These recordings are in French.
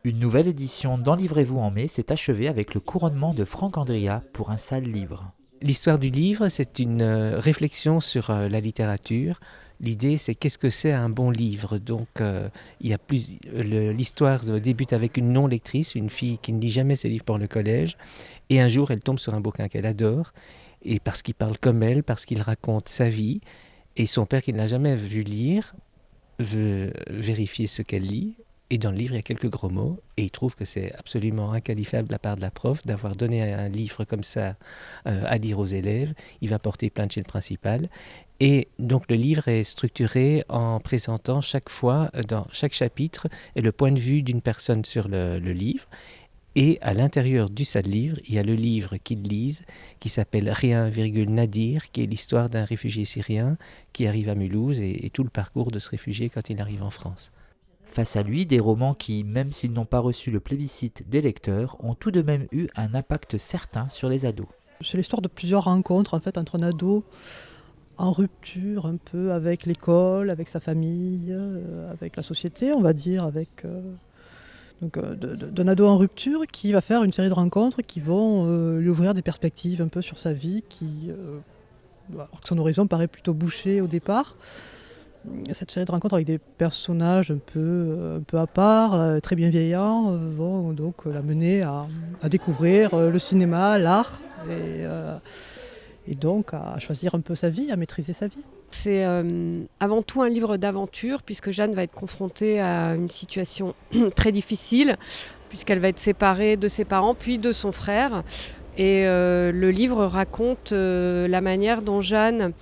Une nouvelle édition d'Enlivrez-vous en mai s'est achevée avec le couronnement de Franck Andria pour un sale livre. L'histoire du livre, c'est une réflexion sur la littérature. L'idée, c'est qu'est-ce que c'est un bon livre. Donc, l'histoire débute avec une non-lectrice, une fille qui ne lit jamais ses livres pour le collège. Et un jour, elle tombe sur un bouquin qu'elle adore. Et parce qu'il parle comme elle, parce qu'il raconte sa vie. Et son père, qui ne l'a jamais vu lire, veut vérifier ce qu'elle lit. Et dans le livre, il y a quelques gros mots, et il trouve que c'est absolument inqualifiable de la part de la prof d'avoir donné un livre comme ça à lire aux élèves. Il va porter plainte chez le principal. Et donc le livre est structuré en présentant chaque fois, dans chaque chapitre, le point de vue d'une personne sur le livre. Et à l'intérieur du sale livre, il y a le livre qu'ils lisent, qui s'appelle Rien, Nadir, qui est l'histoire d'un réfugié syrien qui arrive à Mulhouse et tout le parcours de ce réfugié quand il arrive en France. Face à lui, des romans qui, même s'ils n'ont pas reçu le plébiscite des lecteurs, ont tout de même eu un impact certain sur les ados. C'est l'histoire de plusieurs rencontres en fait, entre un ado en rupture un peu avec l'école, avec sa famille, avec la société, on va dire, d'un ado en rupture qui va faire une série de rencontres qui vont lui ouvrir des perspectives un peu sur sa vie, alors que son horizon paraît plutôt bouché au départ. Cette série de rencontres avec des personnages un peu à part, très bienveillants, vont donc l'amener à découvrir le cinéma, l'art, et donc à choisir un peu sa vie, à maîtriser sa vie. C'est avant tout un livre d'aventure, puisque Jeanne va être confrontée à une situation très difficile, puisqu'elle va être séparée de ses parents, puis de son frère. Et le livre raconte la manière dont Jeanne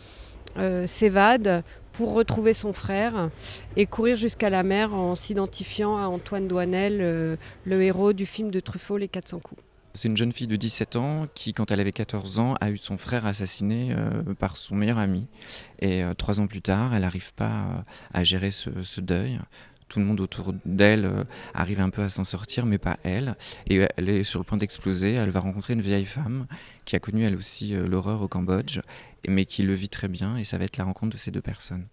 s'évade pour retrouver son frère et courir jusqu'à la mer en s'identifiant à Antoine Doinel, le héros du film de Truffaut, Les 400 coups. C'est une jeune fille de 17 ans qui, quand elle avait 14 ans, a eu son frère assassiné par son meilleur ami. Et 3 ans plus tard, elle n'arrive pas à gérer ce deuil. Tout le monde autour d'elle arrive un peu à s'en sortir, mais pas elle. Et elle est sur le point d'exploser. Elle va rencontrer une vieille femme qui a connu elle aussi l'horreur au Cambodge, mais qui le vit très bien. Et ça va être la rencontre de ces deux personnes.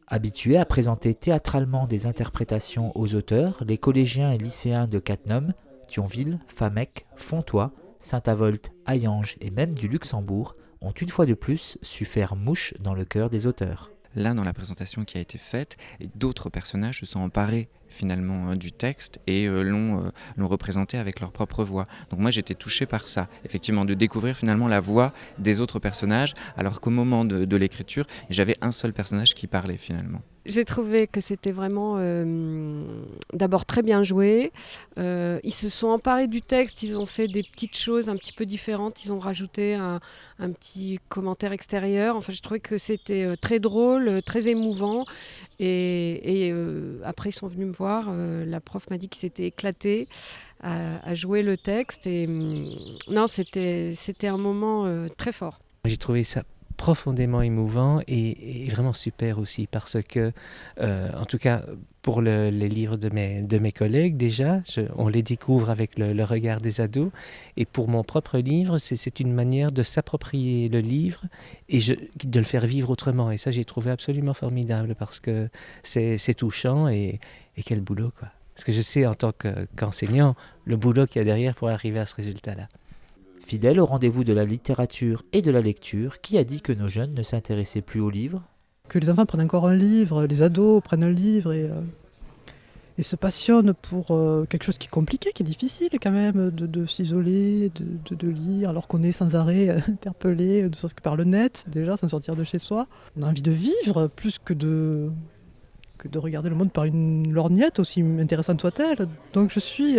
Habitués à présenter théâtralement des interprétations aux auteurs, les collégiens et lycéens de Cattenom, Thionville, Famec, Fontoy, Saint-Avold, Hayange et même du Luxembourg ont une fois de plus su faire mouche dans le cœur des auteurs. Là, dans la présentation qui a été faite, d'autres personnages se sont emparés finalement du texte et l'ont représenté avec leur propre voix. Donc moi j'étais touché par ça, effectivement, de découvrir finalement la voix des autres personnages, alors qu'au moment de l'écriture, j'avais un seul personnage qui parlait finalement. J'ai trouvé que c'était vraiment d'abord très bien joué. Ils se sont emparés du texte, ils ont fait des petites choses un petit peu différentes, ils ont rajouté un petit commentaire extérieur. Enfin, je trouvais que c'était très drôle, très émouvant. Et après, ils sont venus me voir. La prof m'a dit qu'ils s'étaient éclatés à jouer le texte. Et non, c'était un moment très fort. J'ai trouvé ça profondément émouvant et vraiment super aussi parce que, en tout cas pour les livres de mes collègues déjà, on les découvre avec le regard des ados, et pour mon propre livre, c'est une manière de s'approprier le livre et de le faire vivre autrement, et ça j'ai trouvé absolument formidable parce que c'est touchant et quel boulot quoi. Parce que je sais en tant qu'enseignant le boulot qu'il y a derrière pour arriver à ce résultat-là. Fidèle au rendez-vous de la littérature et de la lecture, qui a dit que nos jeunes ne s'intéressaient plus aux livres ? Que les enfants prennent encore un livre, les ados prennent un livre et se passionnent pour quelque chose qui est compliqué, qui est difficile quand même, de s'isoler, de lire, alors qu'on est sans arrêt interpellé, ne serait-ce que par le net, déjà, sans sortir de chez soi. On a envie de vivre plus que de regarder le monde par une lorgnette, aussi intéressante soit-elle. Donc je suis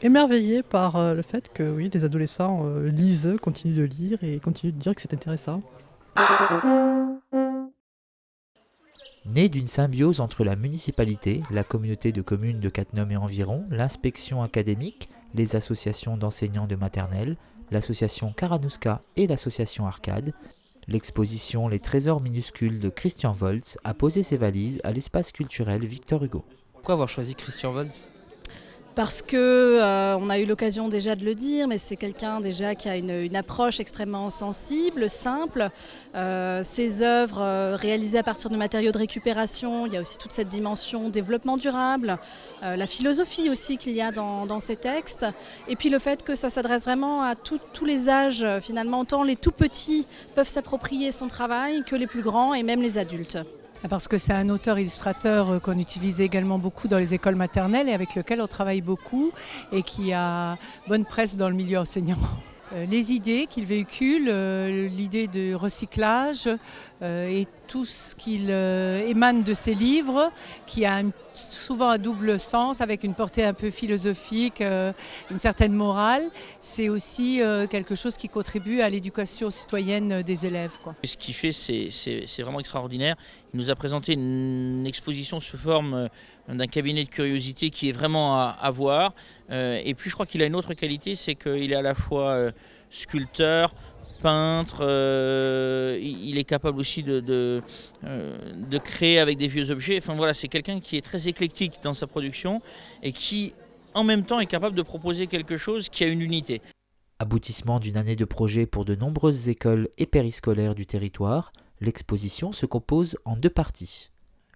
émerveillée par le fait que oui, les adolescents lisent, continuent de lire et continuent de dire que c'est intéressant. Né d'une symbiose entre la municipalité, la communauté de communes de Cattenom et environ, l'inspection académique, les associations d'enseignants de maternelle, l'association Karanouska et l'association Arcade, l'exposition Les Trésors minuscules de Christian Volz a posé ses valises à l'espace culturel Victor Hugo. Pourquoi avoir choisi Christian Volz ? Parce que, on a eu l'occasion déjà de le dire, mais c'est quelqu'un déjà qui a une approche extrêmement sensible, simple. Ses œuvres réalisées à partir de matériaux de récupération, il y a aussi toute cette dimension développement durable, la philosophie aussi qu'il y a dans ses textes. Et puis le fait que ça s'adresse vraiment à tous les âges, finalement, autant les tout petits peuvent s'approprier son travail que les plus grands et même les adultes. Parce que c'est un auteur-illustrateur qu'on utilise également beaucoup dans les écoles maternelles et avec lequel on travaille beaucoup et qui a bonne presse dans le milieu enseignant. Les idées qu'il véhicule, l'idée de recyclage et tout ce qu'il émane de ses livres, qui a souvent un double sens avec une portée un peu philosophique, une certaine morale, c'est aussi quelque chose qui contribue à l'éducation citoyenne des élèves, quoi. Ce qu'il fait, c'est vraiment extraordinaire. Il nous a présenté une exposition sous forme d'un cabinet de curiosité qui est vraiment à voir. Et puis je crois qu'il a une autre qualité, c'est qu'il est à la fois sculpteur, peintre, il est capable aussi de créer avec des vieux objets. Enfin voilà, c'est quelqu'un qui est très éclectique dans sa production et qui en même temps est capable de proposer quelque chose qui a une unité. Aboutissement d'une année de projet pour de nombreuses écoles et périscolaires du territoire, l'exposition se compose en 2 parties.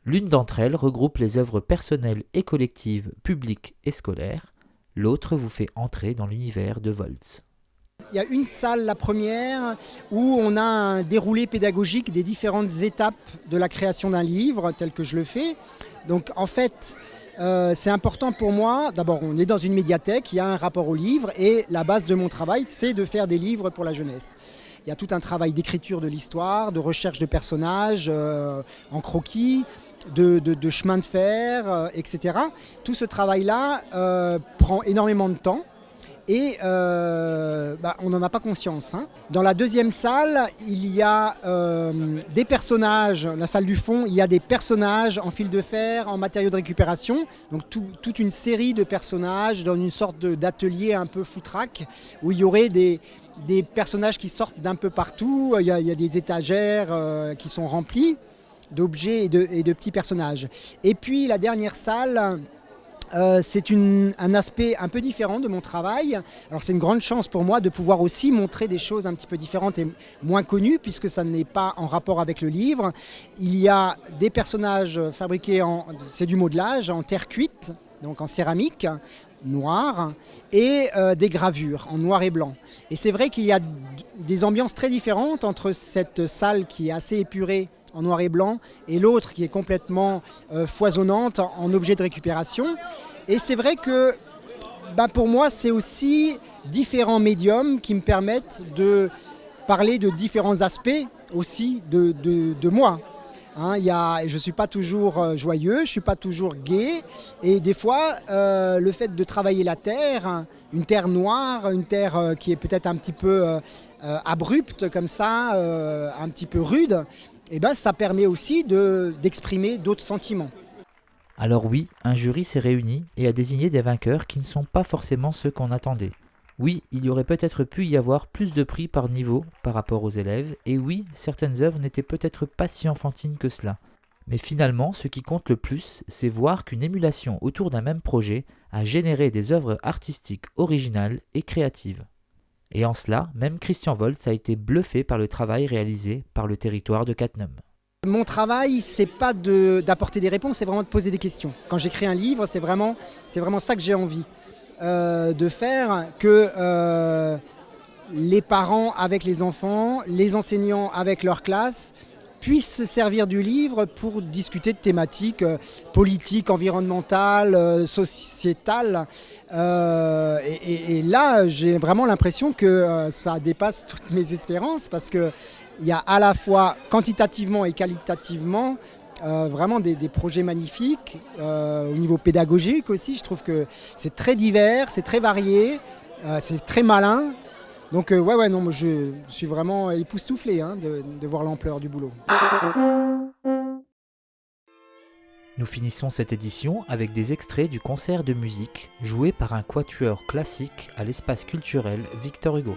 L'une d'entre elles regroupe les œuvres personnelles et collectives, publiques et scolaires. L'autre vous fait entrer dans l'univers de Volz. Il y a une salle, la première, où on a un déroulé pédagogique des différentes étapes de la création d'un livre, tel que je le fais. Donc en fait, c'est important pour moi. D'abord, on est dans une médiathèque, il y a un rapport au livre et la base de mon travail, c'est de faire des livres pour la jeunesse. Il y a tout un travail d'écriture de l'histoire, de recherche de personnages en croquis, de chemin de fer, etc. Tout ce travail-là prend énormément de temps. Et on n'en a pas conscience. Dans la deuxième salle, il y a des personnages, la salle du fond, il y a des personnages en fil de fer, en matériaux de récupération. Donc toute une série de personnages dans une sorte d'atelier un peu foutraque, où il y aurait des personnages qui sortent d'un peu partout. Il y a des étagères qui sont remplies d'objets et de petits personnages. Et puis la dernière salle... c'est un aspect un peu différent de mon travail. Alors c'est une grande chance pour moi de pouvoir aussi montrer des choses un petit peu différentes et moins connues, puisque ça n'est pas en rapport avec le livre. Il y a des personnages fabriqués c'est du modelage, en terre cuite, donc en céramique noire, et des gravures en noir et blanc. Et c'est vrai qu'il y a des ambiances très différentes entre cette salle qui est assez épurée en noir et blanc, et l'autre qui est complètement foisonnante en objets de récupération. Et c'est vrai que pour moi, c'est aussi différents médiums qui me permettent de parler de différents aspects aussi de moi. Je ne suis pas toujours joyeux, je ne suis pas toujours gai, et des fois, le fait de travailler la terre, une terre noire, une terre qui est peut-être un petit peu abrupte comme ça, un petit peu rude, ça permet aussi d'exprimer d'autres sentiments. Alors oui, un jury s'est réuni et a désigné des vainqueurs qui ne sont pas forcément ceux qu'on attendait. Oui, il y aurait peut-être pu y avoir plus de prix par niveau par rapport aux élèves, et oui, certaines œuvres n'étaient peut-être pas si enfantines que cela. Mais finalement, ce qui compte le plus, c'est voir qu'une émulation autour d'un même projet a généré des œuvres artistiques originales et créatives. Et en cela, même Christian Volz a été bluffé par le travail réalisé par le territoire de Cattenom. Mon travail, c'est pas d'apporter des réponses, c'est vraiment de poser des questions. Quand j'écris un livre, c'est vraiment ça que j'ai envie de faire, que les parents avec les enfants, les enseignants avec leur classe, puissent se servir du livre pour discuter de thématiques politiques, environnementales, sociétales. Et là, j'ai vraiment l'impression que ça dépasse toutes mes espérances, parce qu'il y a à la fois quantitativement et qualitativement vraiment des projets magnifiques. Au niveau pédagogique aussi, je trouve que c'est très divers, c'est très varié, c'est très malin. Donc moi je suis vraiment époustouflé de voir l'ampleur du boulot. Nous finissons cette édition avec des extraits du concert de musique joué par un quatuor classique à l'espace culturel Victor Hugo.